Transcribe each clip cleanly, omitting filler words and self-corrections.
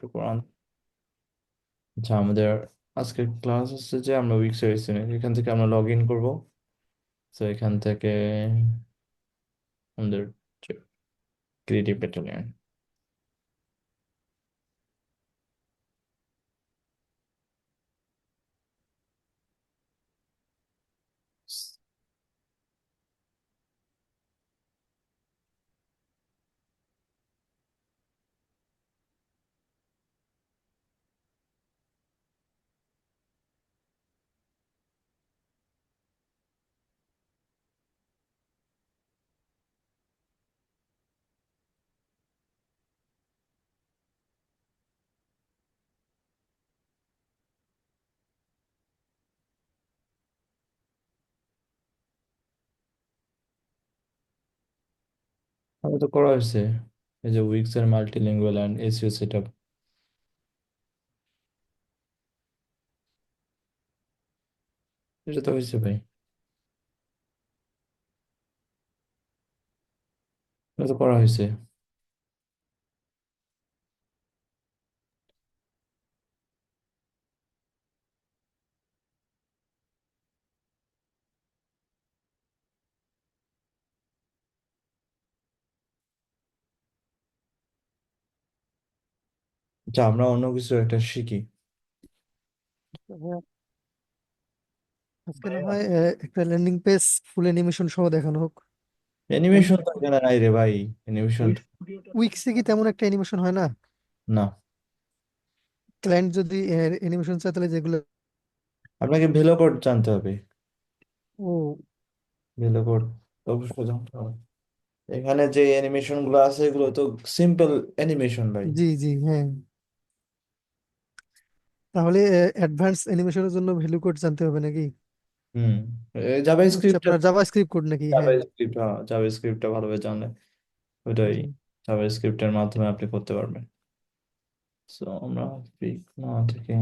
একটু কোরআন। আচ্ছা, আমাদের আজকের ক্লাস হচ্ছে যে আমরা উইক সিরিজ এখান থেকে আমরা লগ ইন করবো। তো এখান থেকে আমাদের ক্রিয়েটিভ ব্যাটালিয়ন। আমার তো করা হয়েছে, এই যে উইক্স এর মাল্টিলিঙ্গুয়াল অ্যান্ড এসইও সেটআপ। এটা তো হয়েছে ভাই, এটা তো করা হয়েছে। আচ্ছা, আমরা অন্য কিছু একটা শিখি। হ্যাঁ, আজকে না হয় একটা ল্যান্ডিং পেজ ফুল অ্যানিমেশন সহ দেখানো হোক। অ্যানিমেশন উইক তো এখানে নাই রে ভাই, অ্যানিমেশন। উইক্সে কি তেমন একটা অ্যানিমেশন হয় না? না, ক্লায়েন্ট যদি অ্যানিমেশন চায় তাহলে যেগুলো। আপনাকে ভেলো কোড জানতে হবে। ও, ভেলো কোড অবশ্যই জানতে হবে। এখানে যে অ্যানিমেশন গুলো আছে এগুলো তো সিম্পল অ্যানিমেশন ভাই। জি জি, হ্যাঁ। তাহলে অ্যাডভান্স অ্যানিমেশনের জন্য ভ্যালু কোড জানতে হবে নাকি? হুম, জাভা আচ্ছা, স্ক্রিপ্ট। আপনার জাভা স্ক্রিপ্ট কোড নাকি? জাভা হ্যাঁ। স্ক্রিপ্ট, হ্যাঁ জাভা স্ক্রিপ্টটা ভালোভাবে জানলে ওইটাই। জি। জাভা স্ক্রিপ্টের মাধ্যমে আপনি করতে পারবেন। সো আমরা ফিগমা থেকে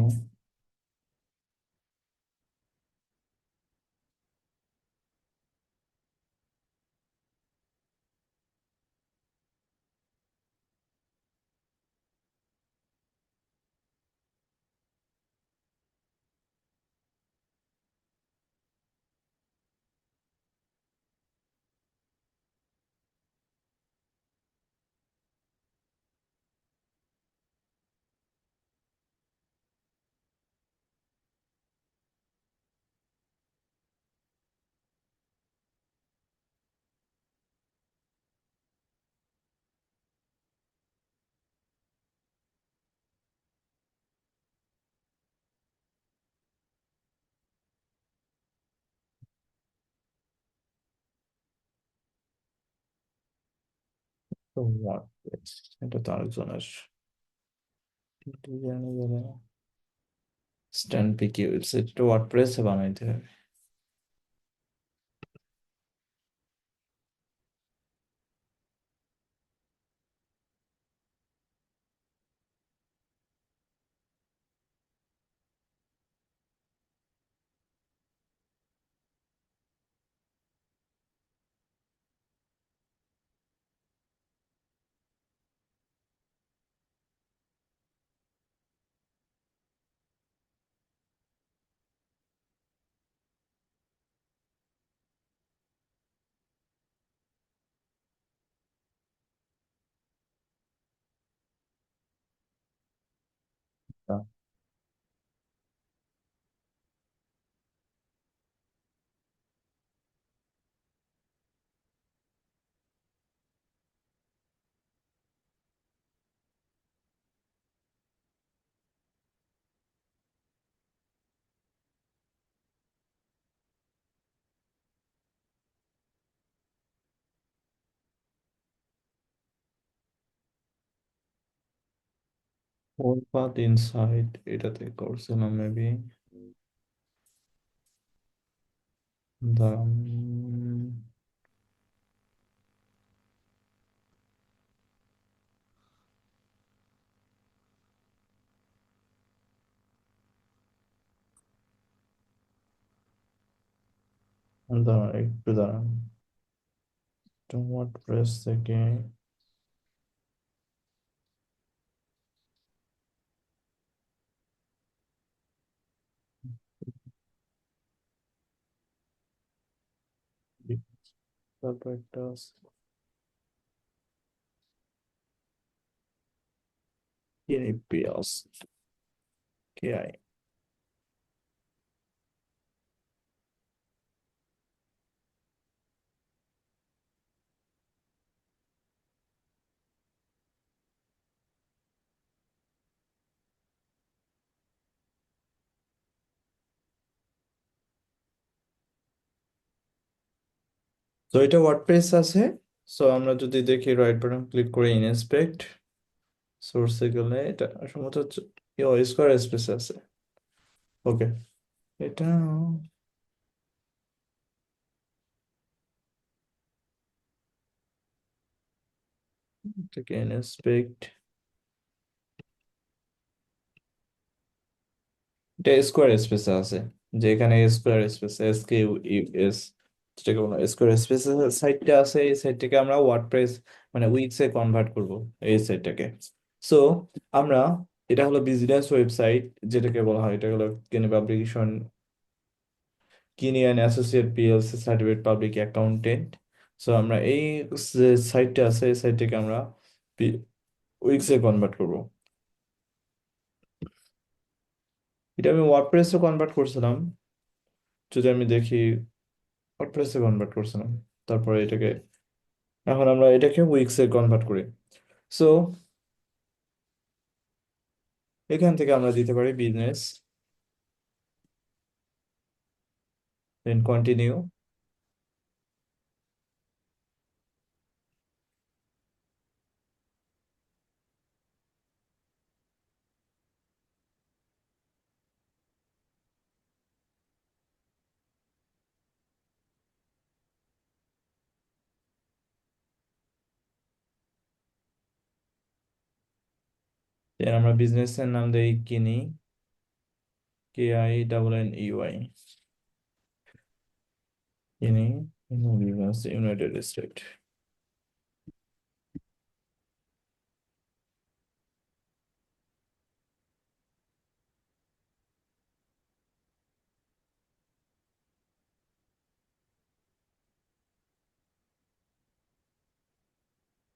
ওয়ার্ডপ্রেস, এটা তো আরেকজনের স্ট্যান্ড পিকে ওয়েবসাইটটা ওয়ার্ডপ্রেসে বানাইতে হবে। ফোর পাথ ইনসাইড, এটাতে করছিলাম মেবি। দাঁড়ান, দাঁড়ান একটু দাঁড়ান। ওয়ার্ডপ্রেস থেকে তারপর একটা পেঁয়াজ কেআই। তো এটা ওয়ার্ডপ্রেস আছে। সো আমরা যদি দেখি রাইট বাটন ক্লিক করে ইনস্পেক্ট সোর্সে গেলে এটা সম্ভবত স্কোয়ার স্পেস আছে। ওকে, এটা এটাকে ইনস্পেক্ট, এটা স্কোয়ার স্পেস আছে, যে এখানে স্কোয়ার স্পেস SQUES, যেটাকে বলা স্কোয়ার স্পেস সাইটটা আছে, এই সাইটটাকে আমরা ওয়ার্ডপ্রেস মানে উইক্সে কনভার্ট করব এই সাইটটাকে। সো আমরা, এটা হলো বিজনেস ওয়েবসাইট যেটাকে বলা হয়, এটা হলো কিনি পাবলিকেশন, কিনি and associate PLC certificate public accountant. So আমরা এই যে সাইটটা আছে এই সাইটটাকে আমরা উইক্সে কনভার্ট করব। এটা আমি ওয়ার্ডপ্রেসে কনভার্ট করছিলাম, যদি আমি দেখি ওয়ার্ডপ্রেসে কনভার্ট করছিলাম, তারপরে এটাকে, এখন আমরা এটাকে উইক্সে কনভার্ট করি। সো এখান থেকে আমরা দিতে পারি বিজনেস, দেন কন্টিনিউ। দেন আমরা বিজনেসের নাম দেই কিনি, KINNEY, কিনি ইউনাইটেড স্টেট।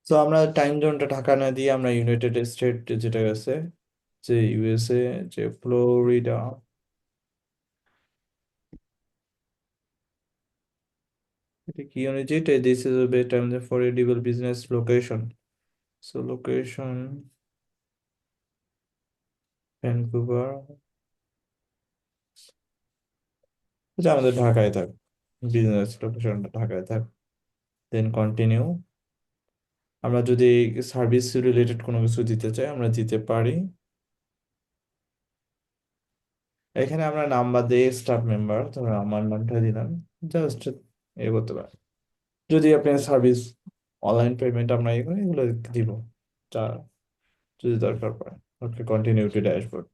তো আমরা টাইম জোনটা ঢাকা না দিয়ে আমরা ইউনাইটেড স্টেট যেটা আছে, যে USA, যে ফ্লোরিডা, এটা কি unit, this is a best time for edible business location. So location Vancouver, এটা আমাদের ঢাকায় থাক, বিজনেস লোকেশনটা ঢাকায় থাক। Then continue. আমরা যদি সার্ভিস রিলেটেড কোনো কিছু দিতে চাই আমরা দিতে পারি। এখানে আমরা নাম্বার দিয়ে স্টাফ মেম্বার, ধরো আমার নামটা দিলাম, জাস্ট এ করতে পারি। যদি আপনি সার্ভিস অনলাইন পেমেন্ট আমরা এগুলো এগুলো দিব, যা যদি দরকার পড়ে। ওকে, কন্টিনিউ টু ড্যাশবোর্ড।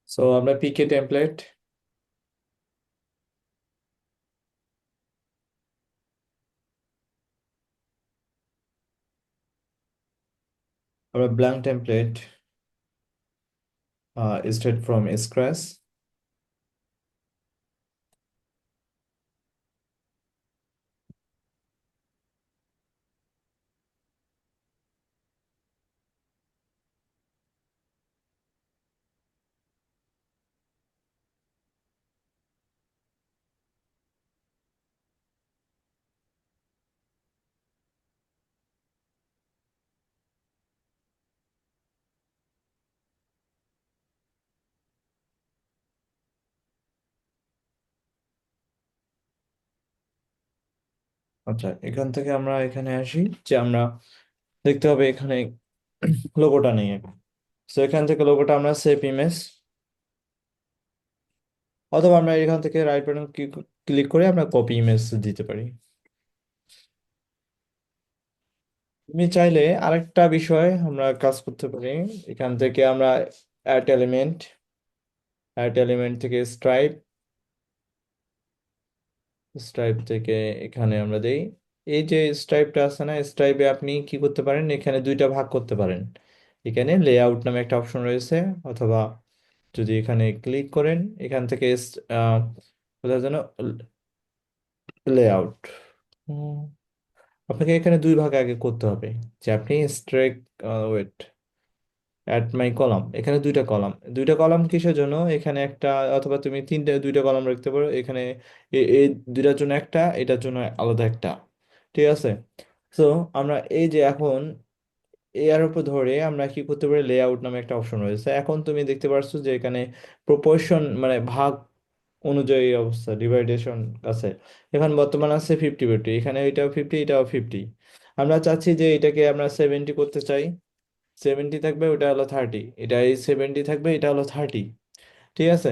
সো আমরা পিকে টেমপ্লেট, আমরা blank template, start from scratch. আচ্ছা, এখান থেকে আমরা এখানে আসি, যে আমরা দেখতে হবে এখানে লোগোটা নেই। সো এখান থেকে লোগোটা আমরা সেভ ইমেজ, অথবা আমরা এখান থেকে রাইট বাটন ক্লিক করে আমরা কপি ইমেজ দিতে পারি। তুমি চাইলে আরেকটা বিষয় আমরা কাজ করতে পারি, এখান থেকে আমরা অ্যাড এলিমেন্ট, থেকে স্ট্রাইপ, থেকে এখানে আমরা দেই এই যে স্ট্রাইপটা আছে না, স্ট্রাইপে আপনি কি করতে পারেন, এখানে দুইটা ভাগ করতে পারেন। এখানে লেআউট নামে একটা অপশন রয়েছে, অথবা যদি এখানে ক্লিক করেন এখান থেকে কোথায় যেন লেআউট, আপনাকে এখানে দুই ভাগ আগে করতে হবে। যে আপনি strike, wait, at my column, এখানে দুইটা কলাম, দুইটা কলাম কিসের জন্য, এখানে একটা, অথবা তুমি দুইটা কলাম রাখতে পারো এখানে। এই দুইটার জন্য একটা, এটার জন্য আলাদা একটা, ঠিক আছে। তো আমরা এই যে এখন এর উপর ধরে আমরা কি করতে পারি, লেআউট নামে একটা অপশন রয়েছে। এখন তুমি দেখতে পাচ্ছ যে এখানে প্রপোর্শন মানে ভাগ অনুযায়ী অবস্থা, ডিভাইডেশন আছে। এখন বর্তমান আছে 50-50, এখানে এটাও 50, এটাও 50। আমরা চাচ্ছি যে এটাকে আমরা 70 করতে চাই, 70 থাকবে, ওটা হলো 30, এটা এই 70 থাকবে, এটা হলো 30, ঠিক আছে।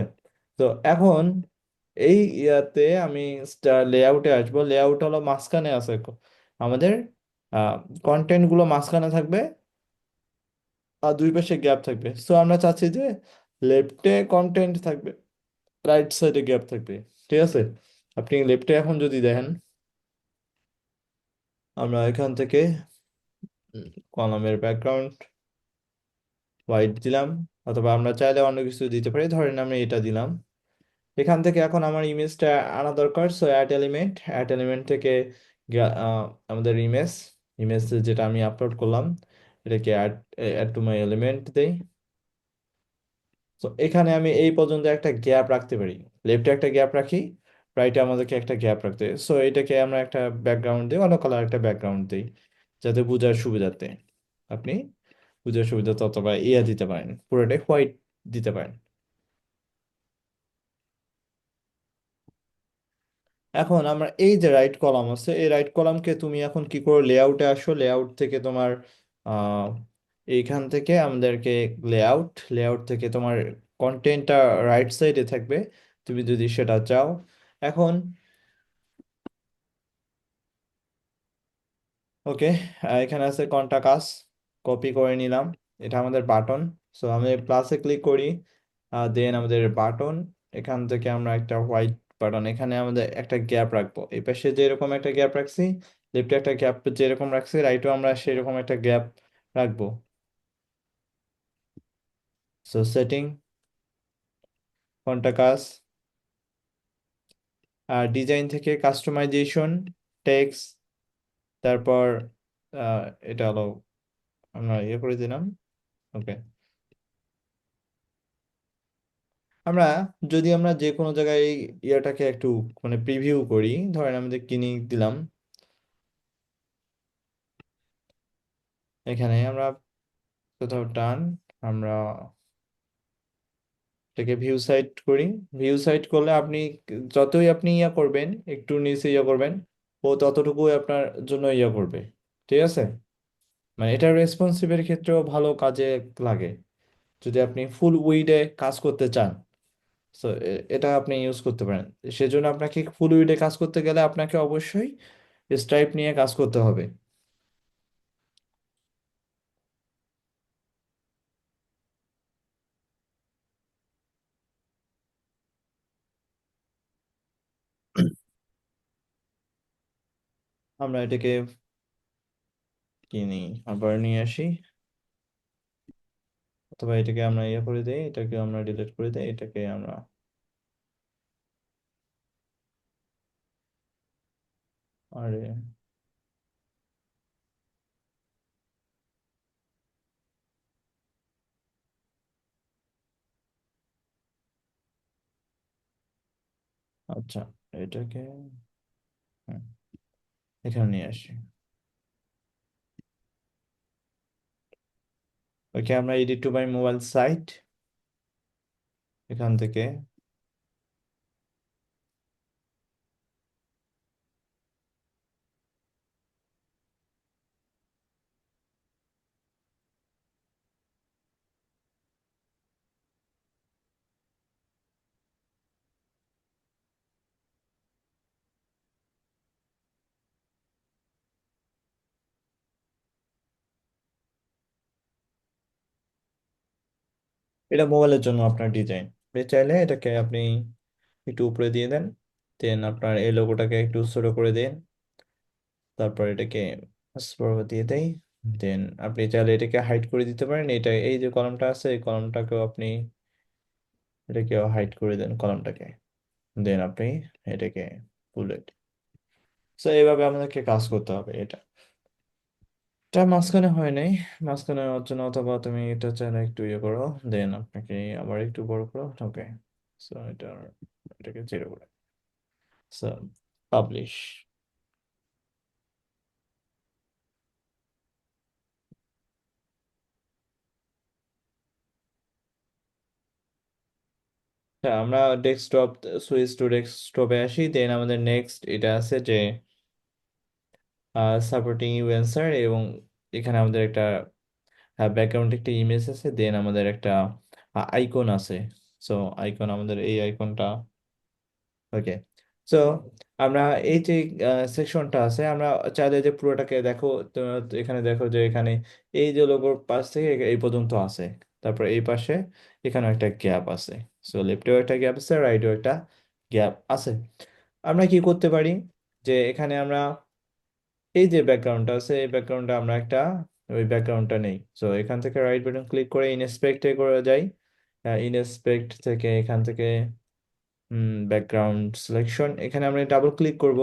তো এখন এই ইয়াতে আমি লেআউটে আসবো, লেআউট হলো মাঝখানে আছে আমাদের কন্টেন্ট গুলো মাঝখানে থাকবে, আর দুই পাশে গ্যাপ থাকবে। সো আমরা চাচ্ছি যে লেফটে কন্টেন্ট থাকবে, রাইট সাইডে গ্যাপ থাকবে, ঠিক আছে। আপনি লেফটে এখন যদি দেখেন, আমরা এখান থেকে কলামের ব্যাকগ্রাউন্ড হোয়াইট দিলাম, অথবা আমরা চাইলে অন্য কিছু দিতে পারি, ধরেন আমি এটা দিলাম। এখান থেকে এখন আমার ইমেজটা আনা দরকার, so add element, add element থেকে আমাদের ইমেজ, ইমেজ যেটা আমি আপলোড করলাম, এটাকে add add to my element দেই। তো এখানে আমি এই পর্যন্ত একটা গ্যাপ রাখতে পারি, লেফটে একটা গ্যাপ রাখি, রাইটে আমাদেরকে একটা গ্যাপ রাখতে হয়। সো এটাকে আমরা একটা ব্যাকগ্রাউন্ড দিই, অন্য কালার একটা ব্যাকগ্রাউন্ড দিই, যাতে বোঝার সুবিধাতে আপনি বোঝার সুবিধাতে, অথবা ইয়া দিতে পারেন, পুরোটাই হোয়াইট দিতে পারেন। এখন আমরা এই যে রাইট কলাম আছে, এই রাইট কলামকে তুমি এখন কি করো, লেআউটে আসো, লেআউট থেকে তোমার আহ এইখান থেকে আমাদেরকে লেআউট, লেআউট থেকে তোমার কন্টেন্টটা রাইট সাইডে থাকবে, তুমি যদি সেটা চাও। এখন ওকে, এখানে আছে কন্টাকাস, কপি করে নিলাম, এটা আমাদের বাটন। সো আমি প্লাসে ক্লিক করি, দেন আমাদের বাটন, এখান থেকে আমরা একটা হোয়াইট বাটন, এখানে আমাদের একটা গ্যাপ রাখবো, এই পাশে যেরকম একটা গ্যাপ রাখছি, লেফটে একটা গ্যাপ যেরকম রাখছি, রাইটও আমরা সেরকম একটা গ্যাপ রাখবো। সো সেটিং, কন্টাকাস, আর ডিজাইন থেকে কাস্টমাইজেশন, টেক্সট, তারপর আহ, এটা হলো আমরা ইয়ে করে দিলাম। ওকে, আমরা যদি আমরা যে কোনো জায়গায় এই ইয়াটাকে একটু মানে প্রিভিউ করি, ধরেন আমাদের কিনি দিলাম, এখানে আমরা কোথাও টান, আমরা এটাকে ভিউ সাইট করি। ভিউ সাইট করলে আপনি যতই আপনি ইয়া করবেন, একটু নিচে ইয়া করবেন, ও ততটুকুই আপনার জন্য ইয়া করবে, ঠিক আছে। মানে এটা রেসপন্সিভের ক্ষেত্রেও ভালো কাজে লাগে, যদি আপনি ফুল উইডে কাজ করতে চান। তো এটা আপনি ইউজ করতে পারেন। সেজন্য আপনাকে ফুল উইডে কাজ করতে গেলে আপনাকে অবশ্যই স্ট্রাইপ নিয়ে কাজ করতে হবে। আমরা এটাকে কিনি, আবার নিয়ে আসি, অথবা এটাকে আমরা ইয়ে করে দেই, এটাকে আমরা ডিলিট করে দেই, এটাকে আমরা, আরে আচ্ছা, এটাকে হুম, এখানে নিয়ে আসি। ওকে, আমরা edit to my mobile site, এখান থেকে এটা মোবাইলের জন্য আপনার ডিজাইন, চাইলে এটাকে আপনি একটু উপরে দিয়ে দেন, দেন আপনার এই লোগোটাকে একটু ছোট করে দিন, তারপর এটাকে বড় দিয়ে দেই। দেন আপনি চাইলে এটাকে হাইড করে দিতে পারেন, এটা এই যে কলামটা আছে এই কলামটাকেও আপনি এটাকেও হাইড করে দেন কলামটাকে। দেন আপনি এটাকে বুলেট। তো এইভাবে আমাদেরকে কাজ করতে হবে এটা। এটা মাঝখানে হয় নাই, মাঝখানে হওয়ার জন্য অথবা তুমি এটা চাইলে একটু ইয়ে করো, দেন আপনাকে আবার একটু বড় করো। ওকে, সো এটাকে জিরো করে সো পাবলিশ। হ্যাঁ, আমরা ডেস্কটপ সুইচ টু ডেস্কটপে আসি। দেন আমাদের নেক্সট এটা আছে যে সাপোর্টিং ইউ অ্যান্সার, এবং এখানে আমাদের একটা ব্যাকগ্রাউন্ডে একটা ইমেজ আছে, দেন আমাদের একটা আইকন আছে। সো আইকন, আমাদের এই আইকনটা। ওকে, সো আমরা এই যে সেকশনটা আছে, আমরা চাইলে যে পুরোটাকে দেখো তো এখানে দেখো যে এখানে এই যে লোগোর পাশ থেকে এই পর্যন্ত আছে। তারপর এই পাশে এখানেও একটা গ্যাপ আছে। সো লেফটেও একটা গ্যাপ আছে, রাইটেও একটা গ্যাপ আছে। আমরা কি করতে পারি যে এখানে আমরা এই যে ব্যাকগ্রাউন্ডটা আছে এই ব্যাকগ্রাউন্ডটা আমরা একটা ওই ব্যাকগ্রাউন্ডটা নেই। সো এখান থেকে রাইট বাটন ক্লিক করে ইনস্পেক্টে করে যাই। ইনস্পেক্ট থেকে এখান থেকে ব্যাকগ্রাউন্ড সিলেকশন, এখানে আমরা ডাবল ক্লিক করব।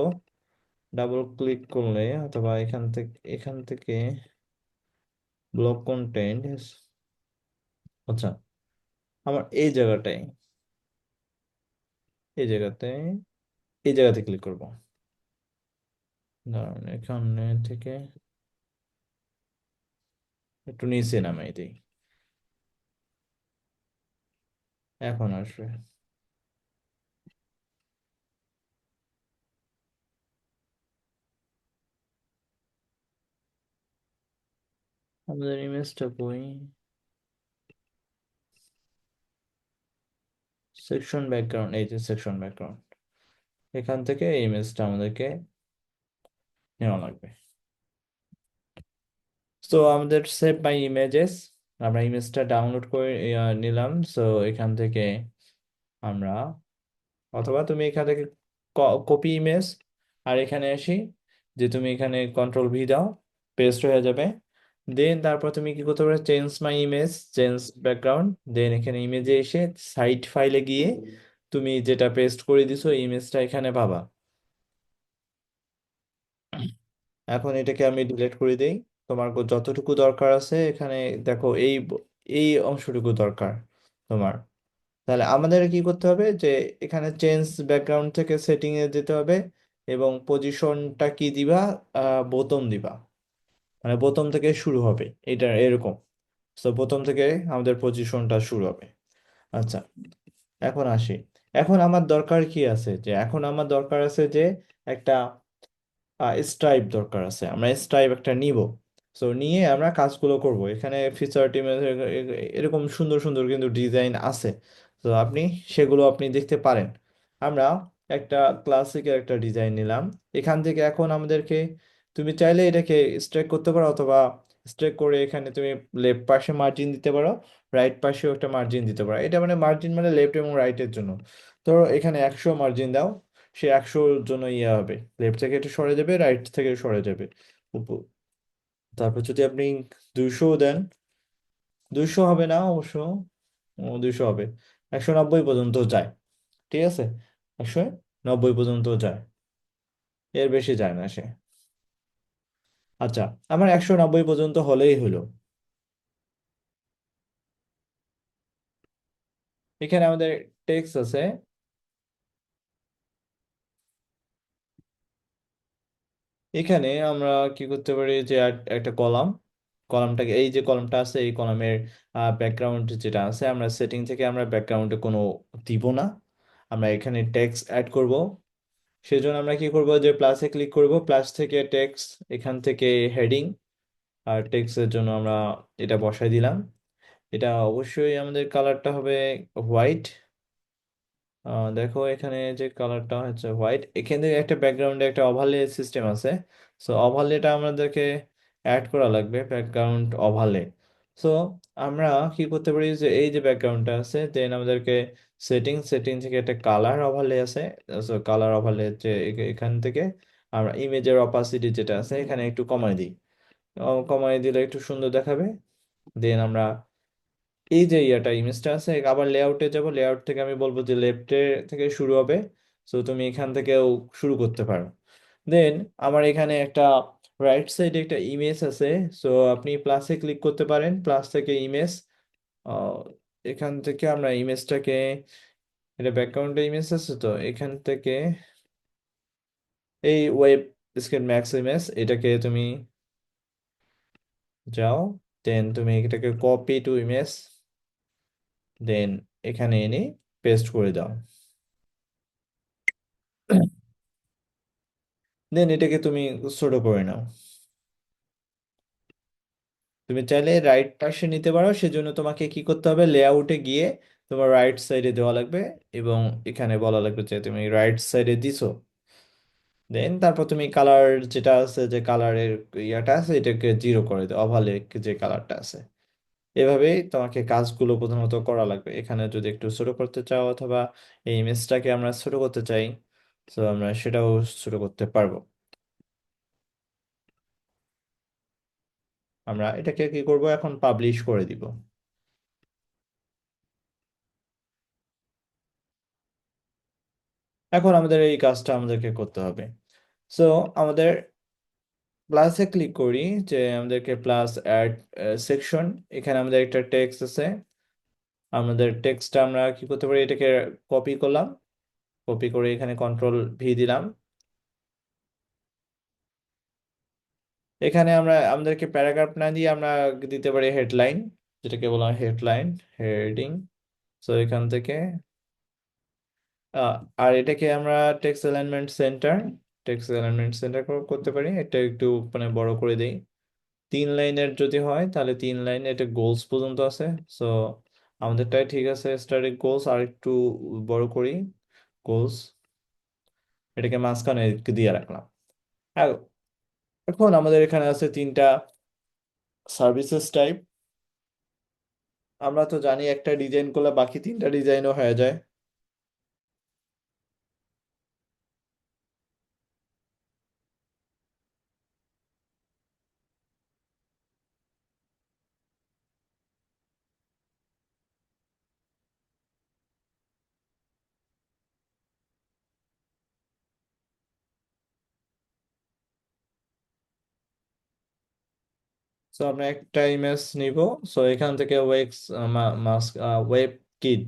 ডাবল ক্লিক করলে অথবা এখান থেকে ব্লক কন্টেন্ট। আচ্ছা, আমার এই জায়গাতে এই জায়গাতে ক্লিক করব। ধরুন এখানে থেকে একটু নিচে নামাই দিই, এখন আসবে। আমাদের ইমেজটা কই? সেকশন ব্যাকগ্রাউন্ড, এই যে সেকশন ব্যাকগ্রাউন্ড, এখান থেকে এই ইমেজটা আমাদেরকে নেওয়া লাগবে। তো আমাদের সেভ মাই ইমেজেস, আমরা ইমেজটা ডাউনলোড করে নিলাম। সো এখান থেকে আমরা, অথবা তুমি এখান থেকে কপি ইমেজ, আর এখানে আসি যে তুমি এখানে কন্ট্রোল ভি দাও, পেস্ট হয়ে যাবে। দেন তারপর তুমি কি করতে পারো, change my image, change background. Then এখানে ইমেজে এসে সাইট ফাইলে গিয়ে তুমি যেটা পেস্ট করে দিছো ইমেজটা এখানে পাবা। এখন এটাকে আমি ডিলিট করে দেই। তোমার যতটুকু দরকার আছে এখানে দেখো, এই অংশটুকু দরকার তোমার। তাহলে আমাদের কি করতে হবে যে এখানে চেঞ্জ ব্যাকগ্রাউন্ড থেকে সেটিং এ যেতে হবে, এবং পজিশনটা কি দিবা, বোতাম দিবা, মানে বোতাম থেকে শুরু হবে এটা এরকম। তো বোতাম থেকে আমাদের পজিশনটা শুরু হবে। আচ্ছা, এখন আসি। এখন আমার দরকার কি আছে, যে এখন আমার দরকার আছে যে একটা স্ট্রাইপ দরকার আছে, আমরা স্ট্রাইপ একটা নিব। সো নিয়ে আমরা কাজগুলো করব। এখানে ফিচার টিম এরকম সুন্দর সুন্দর কিন্তু ডিজাইন আছে, তো সেগুলো আপনি দেখতে পারেন। আমরা একটা ক্লাসিকের একটা ডিজাইন নিলাম এখান থেকে। এখন আমাদেরকে, তুমি চাইলে এটাকে স্ট্রেক করতে পারো, অথবা স্ট্রেক করে এখানে তুমি লেফট পাশে মার্জিন দিতে পারো, রাইট পাশেও একটা মার্জিন দিতে পারো। এটা মানে মার্জিন মানে লেফট এবং রাইটের জন্য। তো এখানে 100 মার্জিন দাও, সে 100-র জন্য ইয়ে হবে, লেফট থেকে একটু সরে যাবে, রাইট থেকে সরে যাবে তারপর যদি আপনি 200 দেন, 200 হবে না অবশ্য, 200 হবে, 190 পর্যন্ত যায়। ঠিক আছে, 190 পর্যন্ত যায়, এর বেশি যায় না সে। আচ্ছা, আমার 190 পর্যন্ত হলেই হলো। এখানে আমাদের টেক্সট আছে। এখানে আমরা কি করতে পারি যে একটা কলামটাকে, এই যে কলামটা আছে এই কলামের ব্যাকগ্রাউন্ড যেটা আছে, আমরা সেটিং থেকে আমরা ব্যাকগ্রাউন্ডে কোনো দিব না, আমরা এখানে টেক্সট অ্যাড করব। সেজন্য আমরা কি করব, যে প্লাসে ক্লিক করব, প্লাস থেকে টেক্সট, এখান থেকে হেডিং, আর টেক্সটের জন্য আমরা এটা বসাই দিলাম। এটা অবশ্যই আমাদের কালারটা হবে হোয়াইট। দেখো এখানে যে কালারটা হচ্ছে হোয়াইট, এখানে একটা ব্যাকগ্রাউন্ডে একটা ওভারলে সিস্টেম আছে। সো ওভারলেটা আমাদেরকে অ্যাড করা লাগবে, ব্যাকগ্রাউন্ড ওভারলে। সো আমরা কি করতে পারি, যে এই যে ব্যাকগ্রাউন্ডটা আছে, দেন আমাদেরকে সেটিং থেকে একটা কালার ওভারলে আছে। সো কালার ওভারলে যে এখান থেকে আমরা ইমেজের অপাসিটি যেটা আছে এখানে একটু কমাই দিই, কমাই দিলে একটু সুন্দর দেখাবে। দেন আমরা এই যে ইমেজটা আছে আবার লেআউটে যাব, লেআউট থেকে আমি বলবো যে লেফটে থেকে শুরু হবে, সো তুমি এখান থেকেও শুরু করতে পারো। দেন আমার এখানে একটা রাইট সাইডে একটা ইমেজ আছে, সো আপনি প্লাসে ক্লিক করতে পারেন, প্লাস থেকে ইমেজ, এখান থেকে আমরা ইমেজটাকে, এটা ব্যাকগ্রাউন্ডে ইমেজ আছে তো এখান থেকে এই ওয়েব স্ক্রিন ম্যাক্স ইমেজ এটাকে তুমি যাও, দেন তুমি এটাকে কপি টু ইমেজ, দেন এখানে এনে পেস্ট করে দাও। দেন এটাকে তুমি ছোট করে নাও। তুমি চাইলে রাইট পাশে নিতে পারো, সেজন্য তোমাকে কি করতে হবে, লেআউটে গিয়ে তোমার রাইট সাইডে দেওয়া লাগবে এবং এখানে বলা লাগবে যে তুমি রাইট সাইডে দিছো। দেন তারপর তুমি কালার যেটা আছে, যে কালারের ইয়াটা আছে এটাকে জিরো করে দাও, ওভালে যে কালারটা আছে। এভাবেই তোমাকে কাজগুলো প্রধানত করা লাগবে। এখানে যদি একটু ছোট করতে চাও অথবা এই ইমেজটাকে আমরা ছোট করতে চাই, তো আমরা সেটাও ছোট করতে পারবো। আমরা এটাকে কি করব, এখন পাবলিশ করে দিব। এখন আমাদের এই কাজটা আমাদেরকে করতে হবে। সো আমাদের প্লাসে ক্লিক করি, যে আমাদেরকে প্লাস অ্যাড সেকশন, এখানে আমাদের একটা টেক্সট আছে। আমাদের টেক্সটটা আমরা কি করতে পারি, এটাকে কপি করলাম, কপি করে এখানে কন্ট্রোল ভি দিলাম। এখানে আমরা আমাদেরকে প্যারাগ্রাফ না দিয়ে আমরা দিতে পারি হেডলাইন, যেটাকে বলা হয় হেডলাইন, হেডিং। সো এখান থেকে আর এটাকে আমরা text alignment centre, text alignment centre করতে পারি। এটা একটু মানে বড় করে দেই, 3 লাইনের যদি হয় তাহলে 3 লাইন, এটা গোলস পর্যন্ত আছে। সো আমাদেরটাই ঠিক আছে, স্টার্টিং গোলস আর একটু বড় করি, গোলস, এটাকে মাঝখানে দিয়ে রাখলাম। আর এখন আমাদের এখানে আছে 3টা সার্ভিসেস টাইপ। আমরা তো জানি একটা ডিজাইন করলে বাকি 3টা ডিজাইনও হয়ে যায়। সো আমরা একটা ইমেজ নিব, সো এখান থেকে ওয়েক্স মাস্ক ওয়েব কিট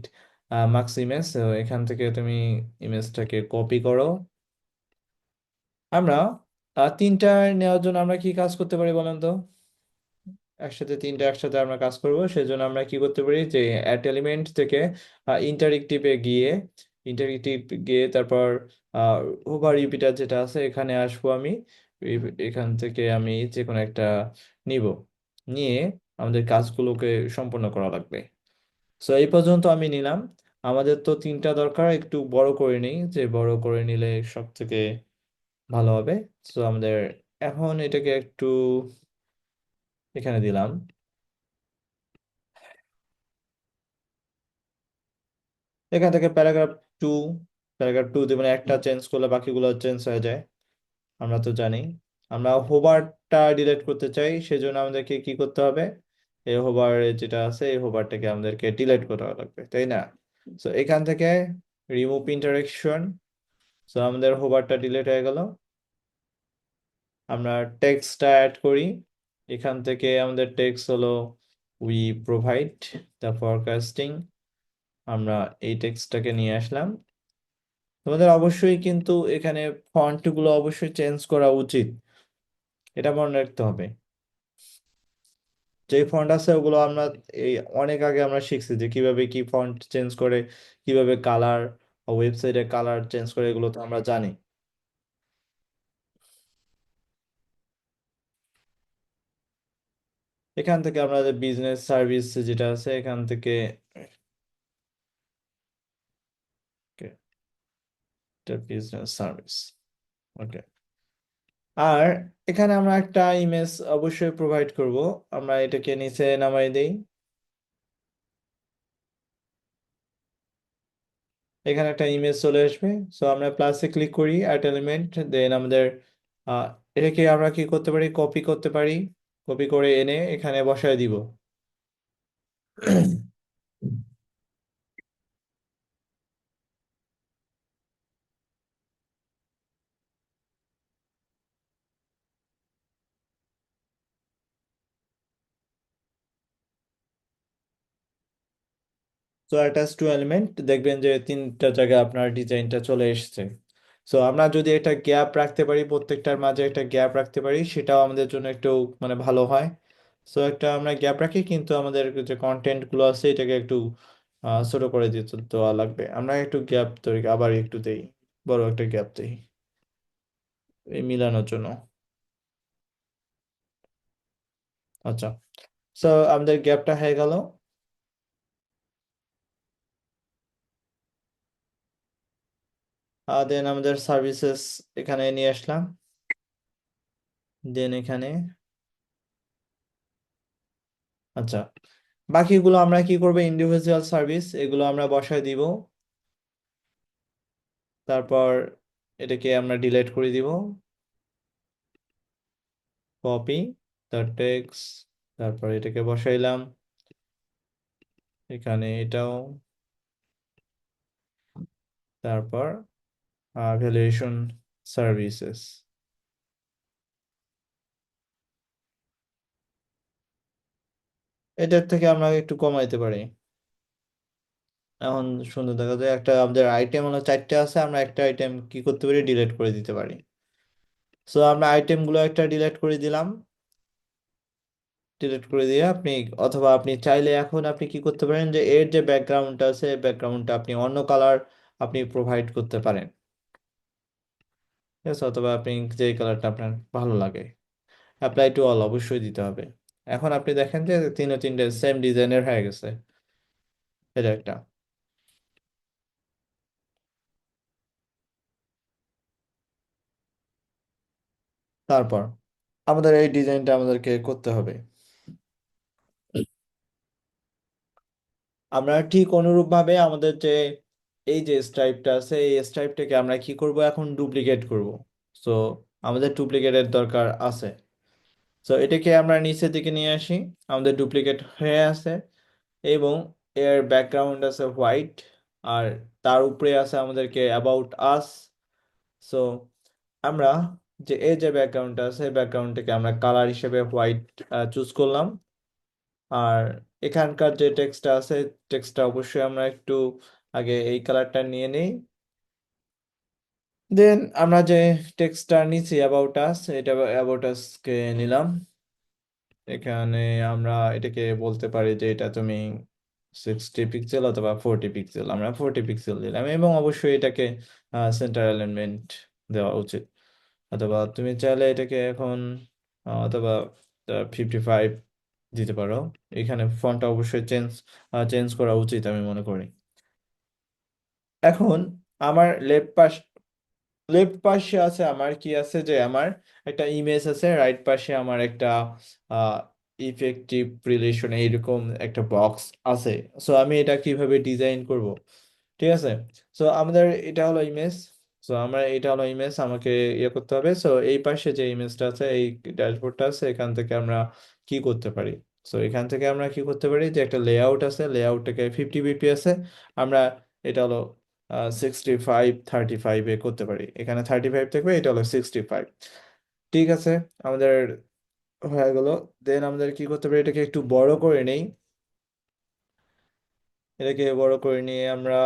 মাক্স ইমেজ, এখান থেকে তুমি ইমেজটাকে কপি করো। আমরা 3টা নেওয়ার জন্য আমরা কি কাজ করতে পারি বলেন তো, একসাথে 3টা একসাথে আমরা কাজ করব, সেজন্য আমরা কি করতে পারি, যে অ্যাট এলিমেন্ট থেকে ইন্টারেক্টিভে গিয়ে, ইন্টারেক্টিভ গিয়ে তারপর ওভার রিপিটার যেটা আছে এখানে আসবো আমি। এখান থেকে আমি যে কোনো একটা নিব, নিয়ে আমাদের কাজগুলোকে সম্পন্ন করা লাগবে। সো এই পর্যন্ত আমি নিলাম। আমাদের তো 3টা দরকার, একটু বড় করে নিই, যে বড় করে নিলে সব থেকে ভালো হবে। সো আমাদের এখন এটাকে একটু এখানে দিলাম। এখান থেকে টু প্যারাগ্রাফ 2 মানে একটা চেঞ্জ করলে বাকিগুলো চেঞ্জ হয়ে যায়, আমরা তো জানি। আমরা হোভারটা ডিলিট করতে চাই, সেজন্য আমাদেরকে কি করতে হবে, এই হোভার যেটা আছে এই হোভারটাকে আমাদেরকে ডিলিট করা লাগবে, তাই না? সো এখান থেকে রিমুভ ইন্টারেকশন, সো আমাদের হোভারটা ডিলিট হয়ে গেল। আমরা টেক্সটটা অ্যাড করি, এখান থেকে আমাদের টেক্সট হলো উই প্রোভাইড দ্য ফরকাস্টিং, আমরা এই টেক্সটটাকে নিয়ে আসলাম। তোমাদের অবশ্যই কিন্তু এখানে ফন্ট গুলো অবশ্যই চেঞ্জ করা উচিত, এটা মনে রাখতে হবে। যে ফন্ট আছে ওগুলো আমরা এই অনেক আগে আমরা শিখছি যে কিভাবে কি ফন্ট চেঞ্জ করে, কিভাবে কালার, ওয়েবসাইটে কালার চেঞ্জ করে, এগুলো তো আমরা জানি। এখান থেকে আমরা বিজনেস সার্ভিস যেটা আছে এখান থেকে বিজনেস সার্ভিস, ওকে। আর এখানে আমরা একটা ইমেজ অবশ্যই প্রোভাইড করব, আমরা এটাকে নিচে নামাই দেই। এখানে একটা ইমেজ চলে আসবে, সো আমরা প্লাসে ক্লিক করি, অ্যাট এলিমেন্ট, দেন আমাদের আহ এটাকে আমরা কি করতে পারি, কপি করতে পারি, কপি করে এনে এখানে বসায় দিব। তো অ্যাটাচ টু এলিমেন্ট দেখবেন যে তিনটা জায়গায় আপনার ডিজাইনটা চলে এসেছে। সো আমরা যদি একটা গ্যাপ রাখতে পারি, প্রত্যেকটার মাঝে একটা গ্যাপ রাখতে পারি, সেটাও আমাদের জন্য একটু মানে ভালো হয়। সো একটা আমরা গ্যাপ রাখি, কিন্তু আমাদের যে কন্টেন্ট গুলো আছে এটাকে একটু ছোট করে দিতে দেওয়া লাগবে। আমরা একটু গ্যাপ তৈরি আবার একটু দেই, বড় একটা গ্যাপ দেই এই মিলানোর জন্য। আচ্ছা, সো আমাদের গ্যাপটা হয়ে গেল। দেন আমাদের সার্ভিসেস এখানে নিয়ে আসলাম। দেন এখানে, আচ্ছা, বাকিগুলো আমরা কি করবো, ইন্ডিভিজুয়াল সার্ভিস এগুলো আমরা বসায় দিব। তারপর এটাকে আমরা ডিলিট করে দিব, কপি দ্য টেক্সট, তারপর এটাকে বসাইলাম এখানে, এটাও। তারপর ভ্যালুয়েশন সার্ভিসেস, এটার থেকে আমরা একটু কমাইতে পারি। এখন সুন্দর দেখা যায়, একটা আমাদের আইটেম হলো চারটে আছে, আমরা একটা আইটেম কি করতে পারি, ডিলিট করে দিতে পারি। সো আমরা আইটেমগুলো একটা ডিলিট করে দিলাম। ডিলিট করে দিয়ে আপনি, অথবা আপনি চাইলে এখন আপনি কি করতে পারেন, যে এর যে ব্যাকগ্রাউন্ডটা আছে ব্যাকগ্রাউন্ডটা আপনি অন্য কালার আপনি প্রোভাইড করতে পারেন। ঠিক আছে, অথবা আপনি যে কালারটা আপনার ভালো লাগে, অ্যাপ্লাই টু অল অবশ্যই দিতে হবে। এখন আপনি দেখেন যে তিনটে সেম ডিজাইনের হয়ে গেছে। এটা একটা। তারপর আমাদের এই ডিজাইনটা আমাদেরকে করতে হবে। আমরা ঠিক অনুরূপ ভাবে আমাদের যে এই যে স্ট্রাইপটা আছে এই স্ট্রাইপটাকে আমরা কি করব, এখন ডুপ্লিকেট করব। সো আমাদের ডুপ্লিকেটের দরকার আছে। সো এটাকে আমরা নিচের দিকে নিয়ে আসি, আমাদের ডুপ্লিকেট হয়ে আছে, এবং এর ব্যাকগ্রাউন্ড আছে হোয়াইট, আর তার উপরে আছে আমাদেরকে অ্যাবাউট আস। সো আমরা যে এই যে ব্যাকগ্রাউন্ডটা আছে ব্যাকগ্রাউন্ডটাকে আমরা কালার হিসেবে হোয়াইট চুজ করলাম। আর এখানকার যে টেক্সটটা আছে টেক্সটটা অবশ্যই আমরা একটু আগে এই কালারটা নিয়ে নেই। দেন আমরা যে টেক্সটটা নিচ্ছি অ্যাবাউট আস, এটা অ্যাবাউট আসকে নিলাম। এখানে আমরা এটাকে বলতে পারি যে এটা তুমি 60 পিক্সেল অথবা 40 পিক্সেল, আমরা 40 পিক্সেল দিলাম, এবং অবশ্যই এটাকে সেন্টার অ্যালাইনমেন্ট দেওয়া উচিত। অথবা তুমি চাইলে এটাকে এখন অথবা 55 দিতে পারো। এখানে ফন্টটা অবশ্যই চেঞ্জ চেঞ্জ করা উচিত আমি মনে করি। এখন আমার লেফট পাশে আছে আমার কি আছে, যে আমার একটা ইমেজ আছে, রাইট পাশে আমার একটা ইফেক্টিভ রিলেশন এইরকম একটা বক্স আছে। সো আমি এটা কিভাবে ডিজাইন করব, ঠিক আছে। সো আমাদের এটা হলো ইমেজ। সো আমরা এটা হলো ইমেজ, আমাকে ইয়ে করতে হবে। সো এই পাশে যে ইমেজটা আছে এই ড্যাশবোর্ডটা আছে, এখান থেকে আমরা কি করতে পারি। সো এখান থেকে আমরা কি করতে পারি, যে একটা লেআউট আছে, লেআউটটাকে 50 পিপি আছে, আমরা এটা হলো 65 35-এ করতে পারি। এখানে 35 থাকবে, এটা হলো 65। ঠিক আছে, আমাদের হয়ে গেল। দেন আমাদের কি করতে পারি, এটাকে একটু বড় করে নেই। এটাকে বড় করে নিয়ে আমরা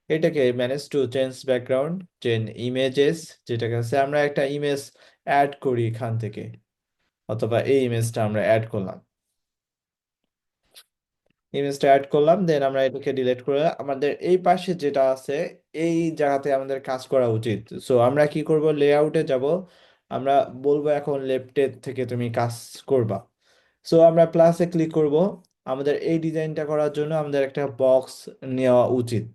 এটাকে manage to change background, change images, যেটাকে আছে আমরা একটা ইমেজ অ্যাড করি এখান থেকে, অথবা এই ইমেজটা আমরা অ্যাড করলাম। ইমেজটা অ্যাড করলাম, দেন আমরা এটাকে ডিলিট করে আমাদের এই পাশে যেটা আছে এই জায়গাতে আমাদের কাজ করা উচিত। সো আমরা কি করব, লেআউটে যাব, আমরা বলবো এখন লেফটের থেকে তুমি কাজ করবা। সো আমরা প্লাসে ক্লিক করব। আমাদের এই ডিজাইনটা করার জন্য আমাদের একটা বক্স নেওয়া উচিত।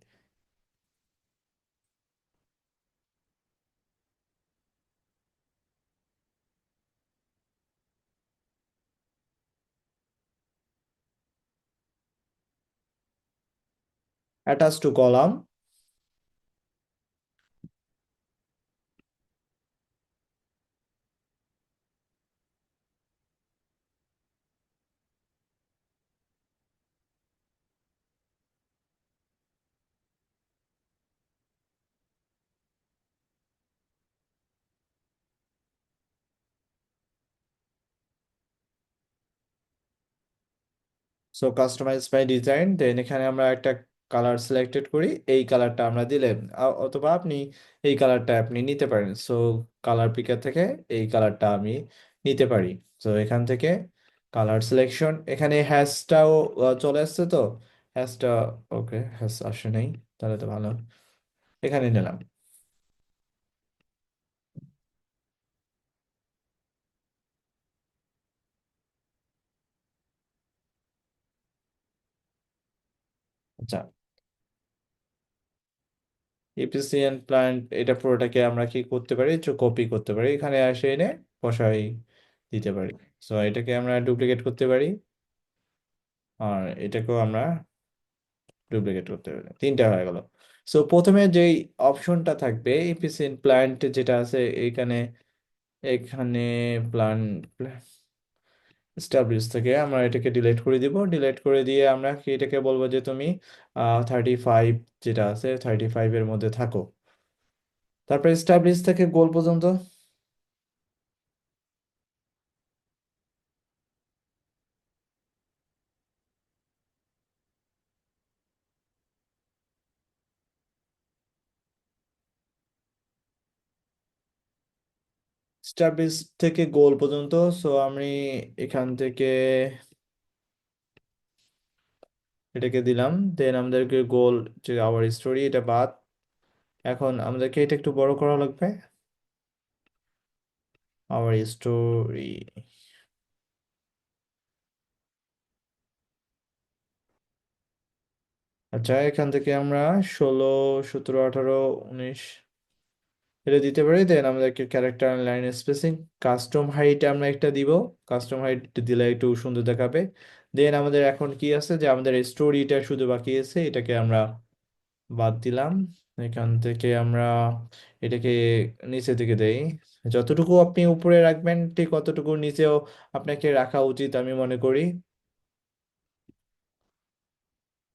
Attach to column, so customize by design, then এখানে আমরা একটা কালার সিলেক্টেড করি, এই কালারটা আমরা দিলেন, অথবা আপনি এই কালারটা আপনি নিতে পারেন। সো কালার পিকার থেকে এই কালারটা আমি নিতে পারি। সো এখান থেকে কালার সিলেকশন, এখানে হ্যাশটাও চলে আসছে তো, হ্যাশটা, ওকে হ্যাশ আসে নাই, তাহলে তো ভালো, এখানে নিলাম। আচ্ছা, ইপিসিএন প্ল্যান্ট এটা পুরোটাকে আমরা কি করতে পারি, কপি করতে পারি, এখানে এসে এনে বসাই দিতে পারি। সো এটাকে আমরা ডুপ্লিকেট করতে পারি, আর এটাকেও আমরা ডুপ্লিকেট করতে পারি, তিনটা হয়ে গেল। সো প্রথমে যেই অপশনটা থাকবে ইপিসিএন প্ল্যান্ট যেটা আছে এইখানে, এখানে প্ল্যান স্টাবলিশ থেকে আমরা এটাকে ডিলিট করে দিব, ডিলিট করে দিয়ে আমরা কি এটাকে বলবো যে তুমি 35 যেটা আছে 35-এর মধ্যে থাকো। তারপরে স্টাবলিশ থেকে গোল পর্যন্ত, স্টাবলিশ থেকে গোল পর্যন্ত। সো আমি এখান থেকে এটাকে দিলাম, দেন আমাদেরকে গোল যে আওয়ার স্টোরি এটা বাদ, এখন আমাদেরকে এটা একটু বড় করা লাগবে, আওয়ার স্টোরি। আচ্ছা, এখান থেকে আমরা 16, 17, 18, 19 এটা দিতে পারি। দেন আমাদেরকে character line spacing, custom height আমরা একটা দিব, কাস্টম হাইট দিলে একটু সুন্দর দেখাবে। দেন আমাদের এখন কি আছে যে আমাদের স্টোরিটা শুধু বাকি আছে, এটাকে আমরা বাদ দিলাম। এখান থেকে আমরা এটাকে নিচে দিকে দেই, যতটুকু আপনি উপরে রাখবেন ঠিক ততটুকু নিচেও আপনাকে রাখা উচিত আমি মনে করি।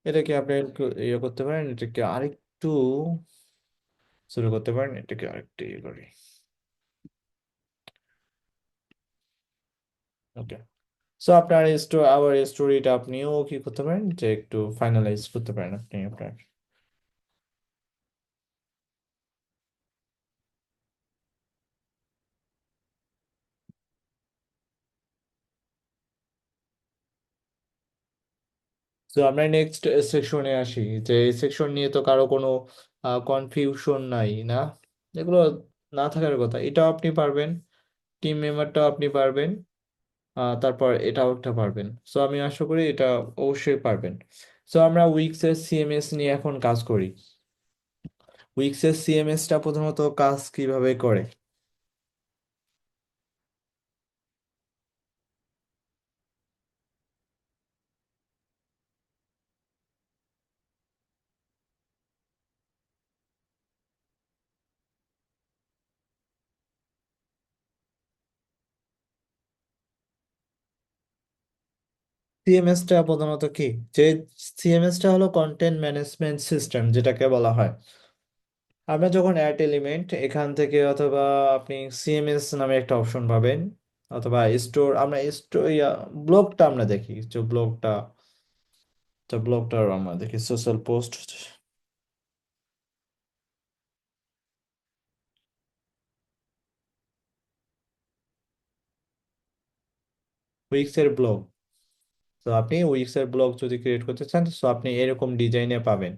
এটাকে আপনি একটু ইয়ে করতে পারেন, এটাকে আরেকটু শুরু করতে পারেন, এটাকে আরেকটু ইয়ে করি। ওকে, সো আপনার আবার স্টোরিটা আপনিও কি করতে পারেন যে একটু ফাইনালাইজ করতে পারেন আপনি আপনার। তো আমরা নেক্সট সেকশনে আসি, যে এই সেকশন নিয়ে তো কারো কোনো কনফিউশন নাই না, এগুলো না থাকার কথা, এটাও আপনি পারবেন, টিম মেম্বারটাও আপনি পারবেন, তারপর এটাও একটা পারবেন। সো আমি আশা করি এটা অবশ্যই পারবেন। সো আমরা উইক্সের সিএমএস নিয়ে এখন কাজ করি। উইক্সের সিএমএসটা প্রথমত কাজ কিভাবে করে। সিএমএসটা প্রধানত কি, যে সিএমএসটা হলো কন্টেন্ট ম্যানেজমেন্ট সিস্টেম যেটাকে বলা হয়। আমরা যখন অ্যাড এলিমেন্ট এখান থেকে, অথবা আপনি সিএমএস নামে একটা অপশন পাবেন, অথবা স্টোর, আমরা স্টোর ব্লগটা আমরা দেখি, যে ব্লগটা, তো ব্লগটা আমরা দেখি সোশ্যাল পোস্ট, উইক্স এর ব্লগ। তো আপনি উইক্স এর ব্লগ যদি ক্রিয়েট করতে চান, তো আপনি এরকম ডিজাইনে পাবেন।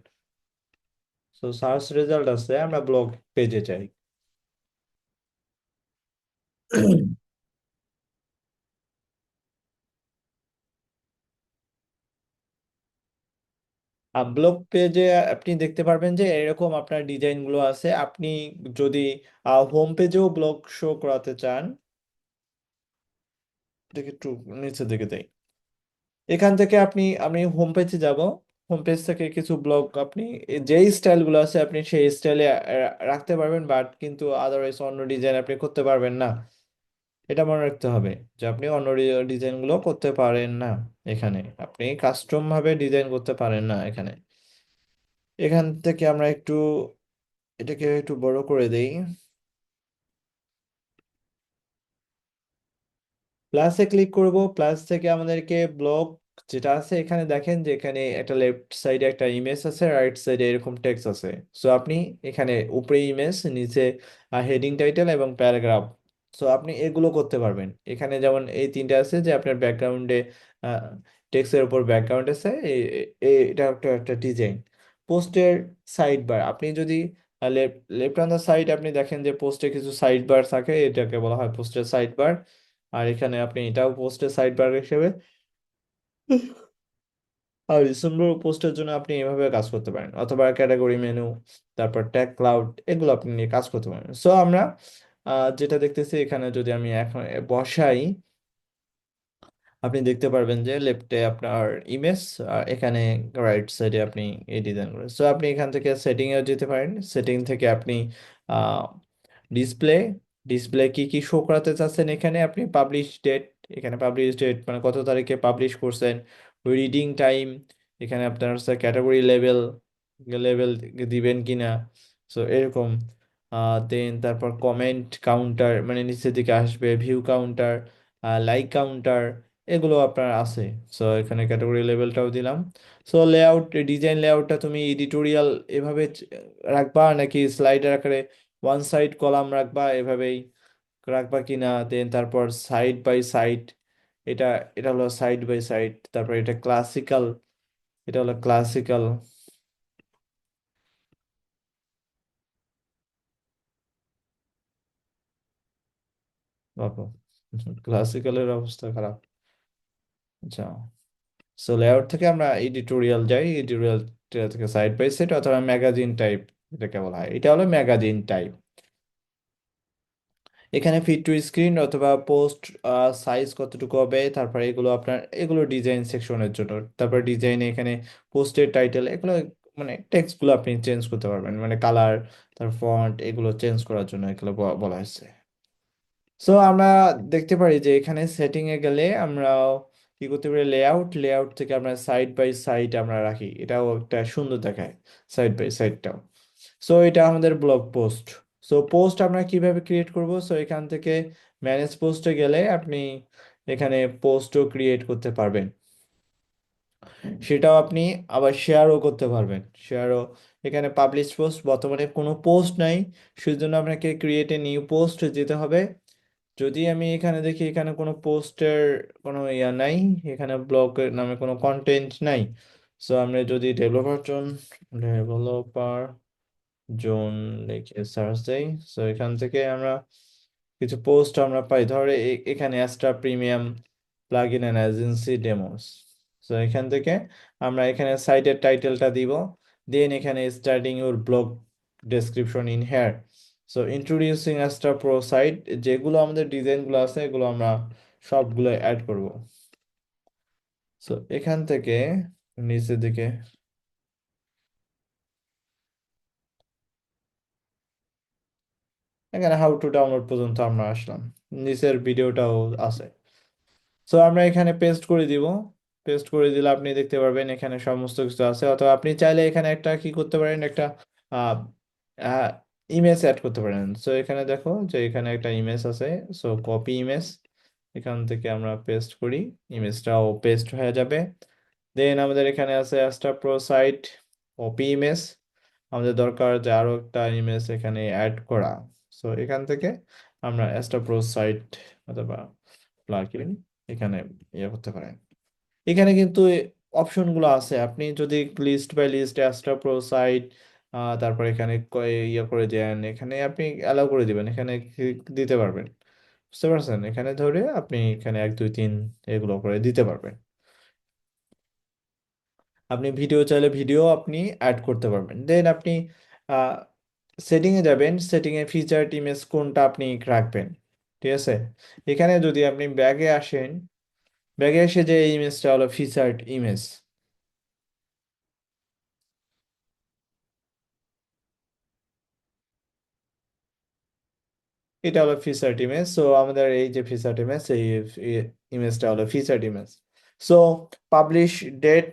তো সার্চ রেজাল্ট আছে, আমরা ব্লগ পেজে যাই। ব্লগ পেজে আপনি দেখতে পারবেন যে এরকম আপনার ডিজাইন গুলো আছে। আপনি যদি হোম পেজেও ব্লগ শো করাতে চান, দেখে একটু নিচে দিকে দেই, এখান থেকে আমি হোম পেজে যাব, হোম পেজ থেকে কিছু ব্লগ আপনি যেই স্টাইল গুলো আছে আপনি সেই স্টাইলে রাখতে পারবেন, বাট কিন্তু আদারওয়াইজ অন্য ডিজাইন আপনি করতে পারবেন না। এটা মনে রাখতে হবে যে আপনি অন্য ডিজাইন গুলো করতে পারেন না, এখানে আপনি কাস্টম ভাবে ডিজাইন করতে পারেন না এখানে। এখান থেকে আমরা একটু এটাকে একটু বড় করে দেই, প্লাসে ক্লিক করব, প্লাস থেকে আমাদেরকে ব্লগ যেটা আছে এখানে দেখেন যে এখানে একটা লেফট সাইডে একটা ইমেজ আছে, রাইট সাইডে এরকম টেক্সট আছে। সো আপনি এখানে উপরে ইমেজ, নিচে হেডিং টাইটেল এবং প্যারাগ্রাফ। সো আপনি এগুলো করতে পারবেন। এখানে যেমন এই তিনটা আছে যে আপনার ব্যাকগ্রাউন্ডে টেক্সটের উপর ব্যাকগ্রাউন্ড আছে, এটা একটা একটা ডিজাইন। পোস্টের সাইড বার, আপনি যদি লেফট অন দা সাইড আপনি দেখেন যে পোস্টে কিছু সাইড বার থাকে, এটাকে বলা হয় পোস্টের সাইড বার। আর এখানে আপনি এটাও পোস্টের সাইড বার হিসেবে, আর রিসেম্বল পোস্টের জন্য আপনি এভাবে কাজ করতে পারেন, অথবা ক্যাটাগরি মেনু, তারপর ট্যাগ ক্লাউড, এগুলো আপনি নিয়ে কাজ করতে পারেন। সো আমরা যেটা দেখতেছি এখানে যদি আমি এখন বসাই, আপনি দেখতে পারবেন যে লেফটে আপনার ইমেজ, আর এখানে রাইট সাইডে আপনি এই ডিজাইন করেন। সো আপনি এখান থেকে সেটিং এও যেতে পারেন। সেটিং থেকে আপনি ডিসপ্লে, ডিসপ্লে কি কি শো করাতে চাচ্ছেন, এখানে আপনি পাবলিশ ডেট, এখানে পাবলিশ ডেট মানে কত তারিখে পাবলিশ করছেন, রিডিং টাইম, এখানে আপনার হচ্ছে ক্যাটাগরি লেভেল, লেভেল দিবেন কিনা, সো এরকম। দেন তারপর কমেন্ট কাউন্টার মানে নিচের দিকে আসবে, ভিউ কাউন্টার, লাইক কাউন্টার, এগুলো আপনার আছে। সো এখানে ক্যাটাগরি লেভেলটাও দিলাম। সো লেআউট, ডিজাইন লেআউটটা তুমি এডিটোরিয়াল এভাবে রাখবা নাকি স্লাইডার আকারে ওয়ান সাইড কলাম রাখবা, এভাবেই রাখবা কিনা। দেন তারপর সাইড বাই সাইড, এটা এটা হলো সাইড বাই সাইড। তারপর এটা ক্লাসিক্যাল, এটা হলো ক্লাসিক্যাল। ক্লাসিক্যালের অবস্থা খারাপ। আচ্ছা, সো লেআউট থেকে আমরা এডিটোরিয়াল যাই, এডিটোরিয়াল থেকে সাইড বাই সাইড অথবা ম্যাগাজিন টাইপ, এটাকে বলা হয়, এটা হলো ম্যাগাজিন টাইপ। এখানে ফিট টু স্ক্রিন অথবা পোস্ট সাইজ কতটুকু হবে, তারপরে এগুলো আপনার, এগুলো ডিজাইন সেকশনের জন্য। তারপর ডিজাইনে এখানে পোস্টের টাইটেল, এগুলো মানে টেক্সটগুলো আপনি চেঞ্জ করতে পারবেন, মানে কালার, তার ফন্ট, এগুলো চেঞ্জ করার জন্য এগুলো বলা হয়েছে। সো আমরা দেখতে পারি যে এখানে সেটিং এ গেলে আমরা কি করতে পারি, লেআউট, লেআউট থেকে আমরা সাইড বাই সাইড আমরা রাখি, এটাও একটা সুন্দর দেখায় সাইড বাই সাইডটাও। সো এটা আমাদের ব্লগ পোস্ট। সো পোস্ট আমরা কিভাবে ক্রিয়েট করব, সো এখান থেকে ম্যানেজ পোস্টে গেলে আপনি এখানে পোস্টও ক্রিয়েট করতে পারবেন, সেটাও আপনি আবার শেয়ারও করতে পারবেন, শেয়ারও। এখানে পাবলিশ পোস্ট, বর্তমানে কোনো পোস্ট নাই, সেজন্য আপনাকে ক্রিয়েট এ নিউ পোস্ট যেতে হবে। যদি আমি এখানে দেখি এখানে কোনো পোস্টের কোনো ইয়া নাই, এখানে ব্লগের নামে কোনো কন্টেন্ট নাই। সো আমরা যদি ডেভেলপার জোন লিখে সার্চ দেই, সো এখান থেকে আমরা কিছু পোস্ট আমরা পাই, ধরে এখানে Astra premium plugin and agency demos. So এখান থেকে আমরা এখানে সাইটের টাইটেলটা দিব, দেন এখানে starting your blog description in here. So introducing Astra pro site, যেগুলো আমাদের ডিজাইনগুলো আছে এগুলো আমরা সবগুলো অ্যাড করব। সো এখান থেকে নিচের দিকে এখানে হাউ টু ডাউনলোড পর্যন্ত আমরা আসলাম, নিচের ভিডিওটাও আছে। সো আমরা এখানে পেস্ট করে দিব। পেস্ট করে দিলে আপনি দেখতে পারবেন এখানে সমস্ত কিছু আছে, অথবা আপনি চাইলে এখানে একটা কি করতে পারেন, একটা ইমেজ অ্যাড করতে পারেন। সো এখানে দেখো যে এখানে একটা ইমেজ আছে, সো কপি ইমেজ, এখান থেকে আমরা পেস্ট করি, ইমেজটাও পেস্ট হয়ে যাবে। দেন আমাদের এখানে আছে Astra pro site, copy image, আমাদের দরকার যে আরো একটা ইমেজ এখানে অ্যাড করা। সো এখান থেকে আমরা অ্যাস্ট্রা প্রো সাইট অথবা প্লাগইন এখানে ইয়ে করতে পারেন। এখানে কিন্তু অপশনগুলো আছে, আপনি যদি list by list Astra pro site, তারপর এখানে ইয়ে করে দেন, এখানে আপনি অ্যালাউ করে দিবেন, এখানে দিতে পারবেন। বুঝতে পারছেন, এখানে ধরে আপনি এখানে 1 2 3 এগুলো করে দিতে পারবেন। আপনি ভিডিও চাইলে ভিডিও আপনি অ্যাড করতে পারবেন। দেন আপনি সেটিংয়ে যাবেন, সেটিংয়ে ফিচার্ড ইমেজ কোনটা আপনি রাখবেন, ঠিক আছে। এখানে যদি আপনি ব্যাগে আসেন, ব্যাগে এসে যে ইমেজটা হলো ফিচার্ড ইমেজ, এটা হলো ফিচার্ড ইমেজ। সো আমাদের এই যে ফিচার্ড ইমেজ, এই ইমেজটা হলো featured image. So publish date,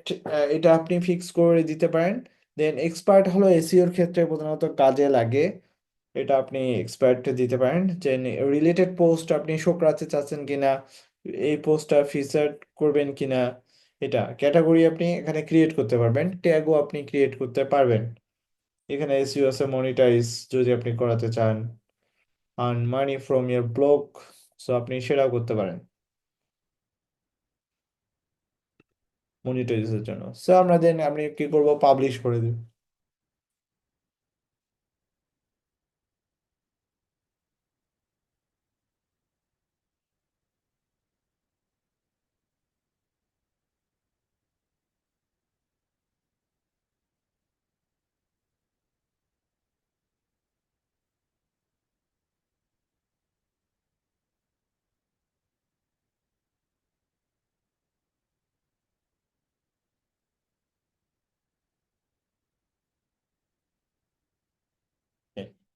এটা আপনি ফিক্স করে দিতে পারেন। দেন এক্সপার্ট হলো এসইওর ক্ষেত্রে প্রধানত কাজে লাগে, এটা আপনি এক্সপার্ট দিতে পারেন। যে রিলেটেড পোস্ট আপনি শো করাতে চাচ্ছেন কিনা, এই পোস্টটা ফিচার করবেন কিনা, এটা ক্যাটাগরি আপনি এখানে ক্রিয়েট করতে পারবেন, ট্যাগও আপনি ক্রিয়েট করতে পারবেন। এখানে এসইও আছে, মনিটাইজ যদি আপনি করাতে চান, earn money from year blog, so আপনি সেটাও করতে পারেন মনিটাইজের জন্য। সো আমরা দেন আমি কি করব, পাবলিশ করে দিব।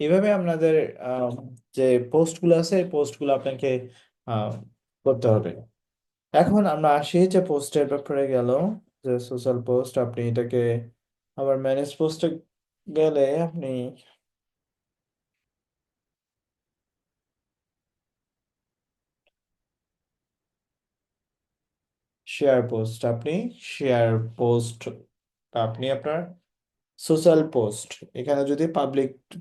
এভাবে আপনাদের আম, যে পোস্টগুলো আছে এই পোস্টগুলো আপনাকে আম, করতে হবে। এখন আমরা আসি যে পোস্টের ব্যাপারে গেল, যে সোশ্যাল পোস্ট আপনি এটাকে আবার ম্যানেজ পোস্টে গেলে আপনি শেয়ার পোস্ট, আপনি শেয়ার পোস্ট আপনি আপনার সোশ্যাল পোস্ট এখানে যদি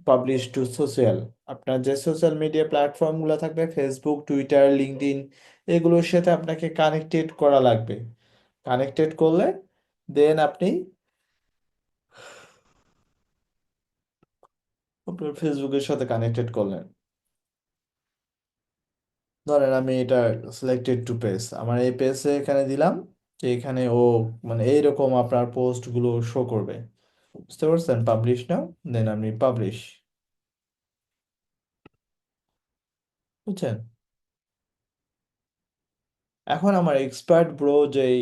পাবলিশ টু সোশ্যাল, আপনার যে সোশ্যাল মিডিয়া প্ল্যাটফর্মগুলো থাকবে ফেসবুক, টুইটার, লিঙ্কডইন, এগুলোর সাথে আপনাকে কানেক্টেড করা লাগবে। কানেক্টেড করলে দেন আপনি আপনার ফেসবুকের সাথে কানেক্টেড করলেন। ধরেন আমি এটা সিলেক্টেড টু পেজ, আমার এই পেজে এখানে দিলাম, যে এখানে ও মানে এইরকম আপনার পোস্টগুলো শো করবে। বুঝতে পারছেন? পাবলিশ নাও, দেন আপনি পাবলিশ। বুঝছেন? এখন আমার এক্সপার্ট ব্রো যেই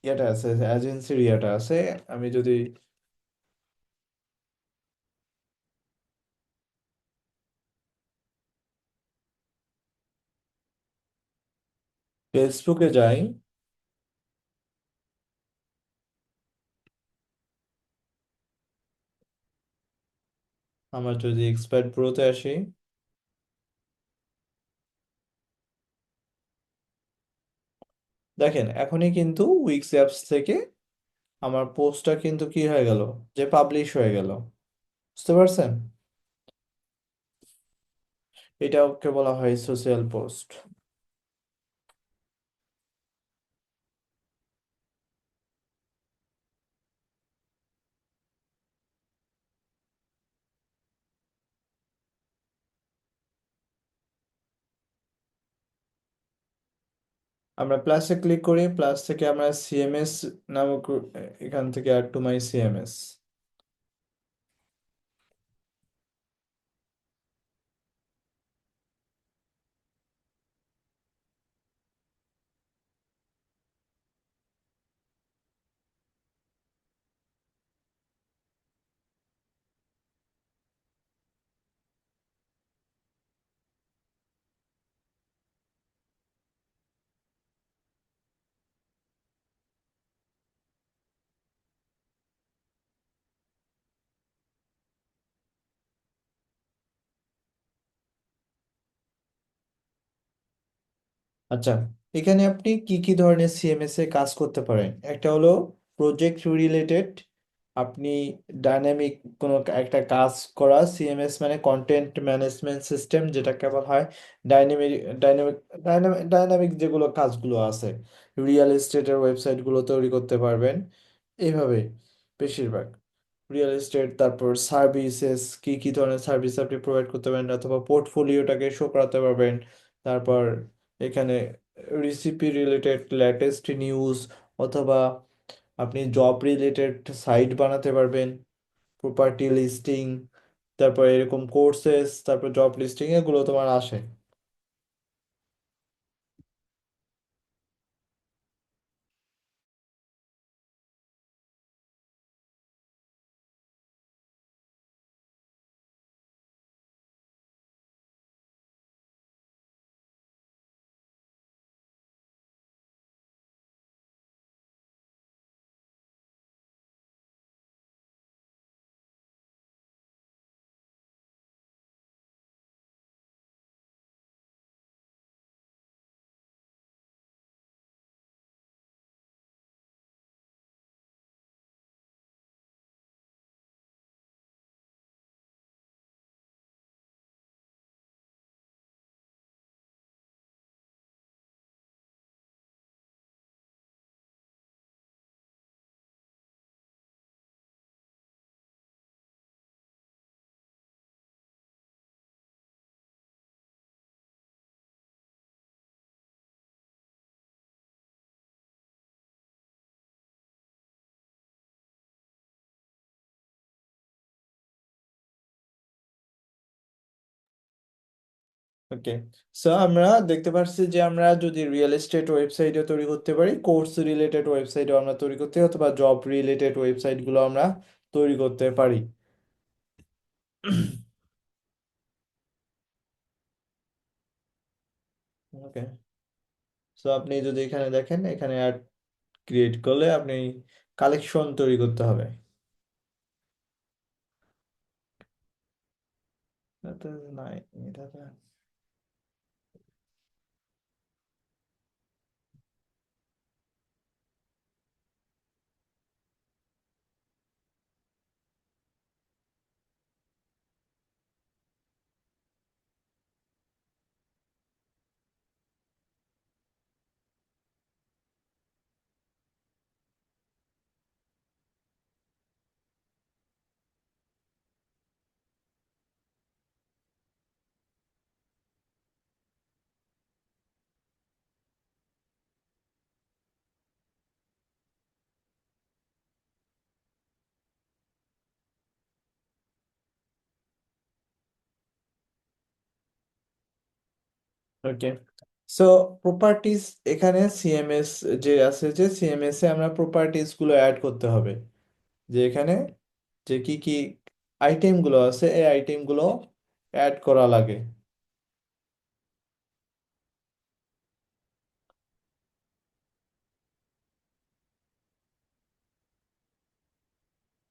ইয়েটা আছে, এজেন্সির ইয়েটা আছে, আমি যদি ফেসবুকে যাই, আমার যদি এক্সপার্ট ব্রোতে আসি, দেখেন এখনই কিন্তু উইক্স অ্যাপস থেকে আমার পোস্টটা কিন্তু কি হয়ে গেল, যে পাবলিশ হয়ে গেল। বুঝতে পারছেন? এটাকে বলা হয় সোশ্যাল পোস্ট। আমরা প্লাসে ক্লিক করি, প্লাস থেকে আমরা সিএমএস নামক এখান থেকে অ্যাড টু মাই সিএমএস। আচ্ছা, এখানে আপনি কি কি ধরনের সিএমএস এ কাজ করতে পারেন? একটা হলো প্রজেক্ট রিলেটেড, আপনি ডাইনামিক কোনো একটা কাজ করা। সিএমএস মানে কন্টেন্ট ম্যানেজমেন্ট সিস্টেম, যেটাকে বলা হয় ডাইনামিক ডাইনামিক ডাইনামিক যেগুলো কাজগুলো আছে, রিয়েল এস্টেটের ওয়েবসাইটগুলো তৈরি করতে পারবেন এইভাবে বেশিরভাগ। রিয়েল এস্টেট, তারপর সার্ভিসেস, কি কি ধরনের সার্ভিস আপনি প্রোভাইড করতে পারেন, অথবা পোর্টফোলিওটাকে শো করাতে পারবেন। তারপর এখানে রেসিপি রিলেটেড লেটেস্ট নিউজ, অথবা আপনি জব রিলেটেড সাইট বানাতে পারবেন, প্রপার্টি লিস্টিং, তারপর এরকম কোর্সেস, তারপর জব লিস্টিং, এগুলো তোমার আসে। ওকে, সো আমরা দেখতে পাচ্ছি যে আমরা যদি রিয়েল এস্টেট ওয়েবসাইটে তৈরি করতে পারি, কোর্স রিলেটেড ওয়েবসাইটও আমরা তৈরি করতে, অথবা জব রিলেটেড ওয়েবসাইটগুলো আমরা তৈরি করতে পারি। ওকে, সো আপনি যদি এখানে দেখেন, এখানে অ্যাড ক্রিয়েট করলে আপনি কালেকশন তৈরি করতে হবে। এটা নাই, এটা ওকে, সো প্রপার্টিজ, এখানে সিএমএস যে আছে, যে সিএমএস এ আমরা প্রপার্টিজ গুলো অ্যাড করতে হবে, যে এখানে যে কি কি আইটেম গুলো আছে, এই আইটেম গুলো অ্যাড করা লাগে।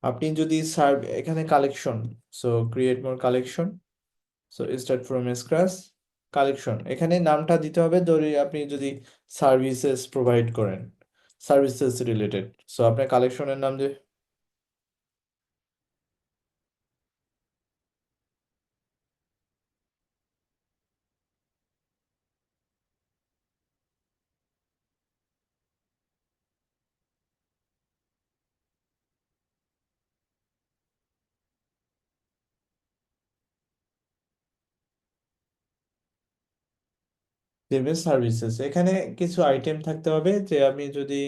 আপনি যদি সার্ভ এখানে collection, so create more collection, so start from scratch, collection, এখানে নামটা দিতে হবে, ধরি আপনি যদি সার্ভিসেস প্রোভাইড করেন, সার্ভিসেস রিলেটেড, সো আপনার কালেকশনের নাম দিয়ে দেবে সার্ভিসেস। এখানে কিছু আইটেম থাকতে হবে, যে আমি যদি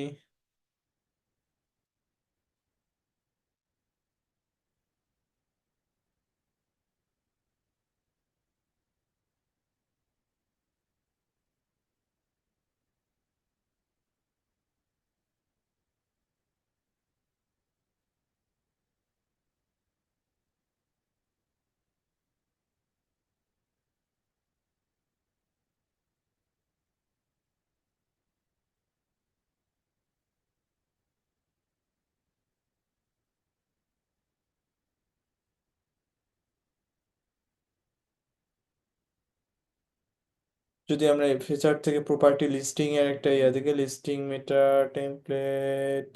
যদি আমরা ফিচার থেকে প্রপার্টি লিস্টিং এর একটা ইয়া থেকে লিস্টিং মেটা টেমপ্লেট,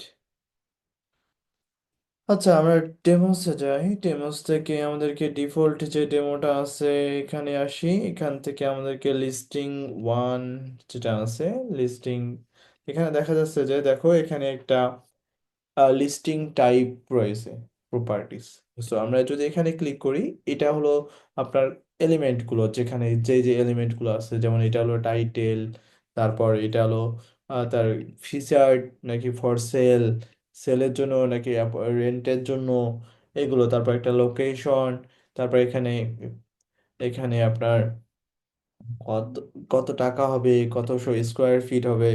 আচ্ছা আমরা ডেমোসে যাই, ডেমোস থেকে আমাদেরকে ডিফল্ট যে ডেমোটা আছে এখানে আসি, এখান থেকে আমাদেরকে লিস্টিং ওয়ান যেটা আছে, লিস্টিং, এখানে দেখা যাচ্ছে যে দেখো এখানে একটা লিস্টিং টাইপ রয়েছে, প্রপার্টিস। সো আমরা যদি এখানে ক্লিক করি, এটা হলো আপনার এলিমেন্ট গুলো, যেখানে যে যে এলিমেন্ট গুলো আছে, যেমন এটা হলো টাইটেল, তারপর এটা হলো তার ফিচার্ড নাকি ফর সেল, সেলের জন্য নাকি রেন্টের জন্য, এগুলো, তারপর একটা লোকেশন, তারপর এখানে এখানে আপনার কত কত টাকা হবে, কত স্কোয়ার ফিট হবে,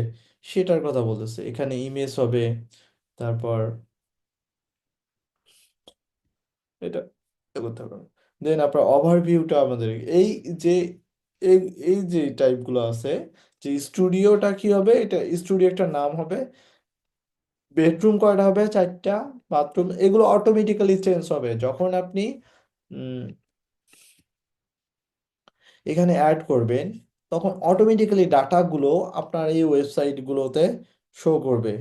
সেটার কথা বলতেছে, এখানে ইমেজ হবে, তারপর এটা এ করতে হবে। দেন আপনার ওভারভিউটা আমাদের এই যে এই এই যে টাইপগুলো আছে, যে স্টুডিওটা কি হবে, এটা স্টুডিও একটা নাম হবে, বেডরুম কয়টা হবে, চারটা, বাথরুম, এগুলো অটোমেটিক্যালি চেঞ্জ হবে যখন আপনি উম, এখানে অ্যাড করবেন, তখন অটোমেটিক্যালি ডাটাগুলো আপনার এই ওয়েবসাইটগুলোতে শো করবে।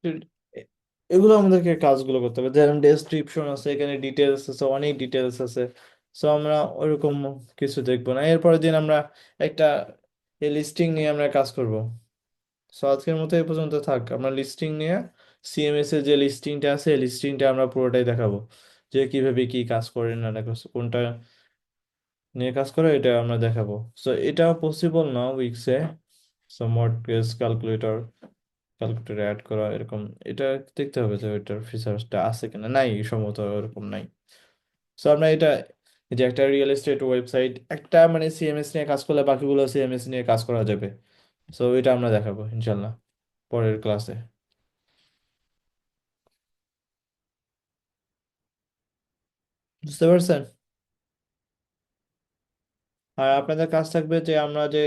এ- এগুলো আমাদেরকে কাজগুলো করতে হবে, যেমন ডেসক্রিপশন আছে, এখানে ডিটেলস আছে, অনেক ডিটেলস আছে। সো আমরা ওইরকম কিছু দেখবো না, এরপরের দিন আমরা একটা এই লিস্টিং নিয়ে আমরা কাজ করব। সো আজকের মতো এই পর্যন্ত থাক, আমরা লিস্টিং নিয়ে সিএমএস এর যে লিস্টিংটা আছে এই লিস্টিংটা আমরা পুরোটাই দেখাবো, যে কিভাবে কি কাজ করে না না করছে, কোনটা নিয়ে কাজ করে এটা আমরা দেখাবো। সো এটা পসিবল না উইক্সে, so mortgage calculator, calculator add করা এরকম, এটা দেখতে হবে যে ওইটার ফিচার্সটা আছে কিনা, নাই সম্ভবত এরকম নাই। সো আমরা এটা, এই যে একটা রিয়েল এস্টেট ওয়েবসাইট একটা মানে সিএমএস নিয়ে কাজ করলে বাকিগুলো সিএমএস নিয়ে কাজ করা যাবে। সো এটা আমরা দেখাবো ইনশাল্লাহ পরের ক্লাসে। বুঝতে পারছেন? আর আপনাদের কাজ থাকবে যে আমরা যে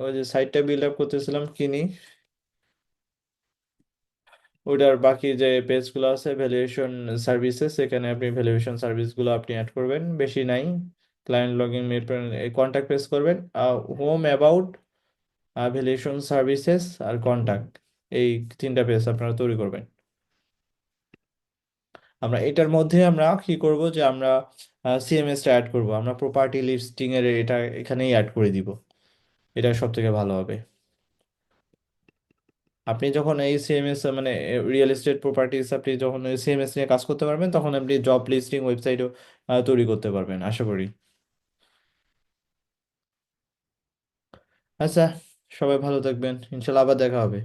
ওই যে সাইটটা বিল্ড আপ করতেছিলাম কিনি, ওইটার বাকি যে পেজগুলো আছে ভ্যালুয়েশন সার্ভিসেস, এখানে আপনি ভ্যালুয়েশন সার্ভিসগুলো আপনি অ্যাড করবেন, বেশি নাই। Client login made contact page করবেন, হোম অ্যাবাউট, ভ্যালুয়েশন সার্ভিসেস আর কন্ট্যাক্ট, এই তিনটা পেজ আপনারা তৈরি করবেন। আমরা এটার মধ্যে আমরা কি করব যে আমরা সিএমএস টা অ্যাড করব, আমরা প্রপার্টি লিস্টিং এর এটা এখানেই অ্যাড করে দিব, এটা সব থেকে ভালো হবে। আপনি যখন এই সিএমএস মানে রিয়েল এস্টেট প্রপার্টিস আপনি যখন সিএমএস নিয়ে কাজ করতে পারবেন, তখন আপনি জব লিস্টিং ওয়েবসাইটও তৈরি করতে পারবেন আশা করি। আচ্ছা, সবাই ভালো থাকবেন, ইনশাল্লাহ আবার দেখা হবে।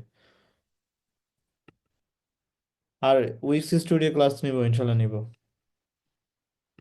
আর উইক্স স্টুডিও ক্লাস নিব, ইনশাল্লাহ নিব।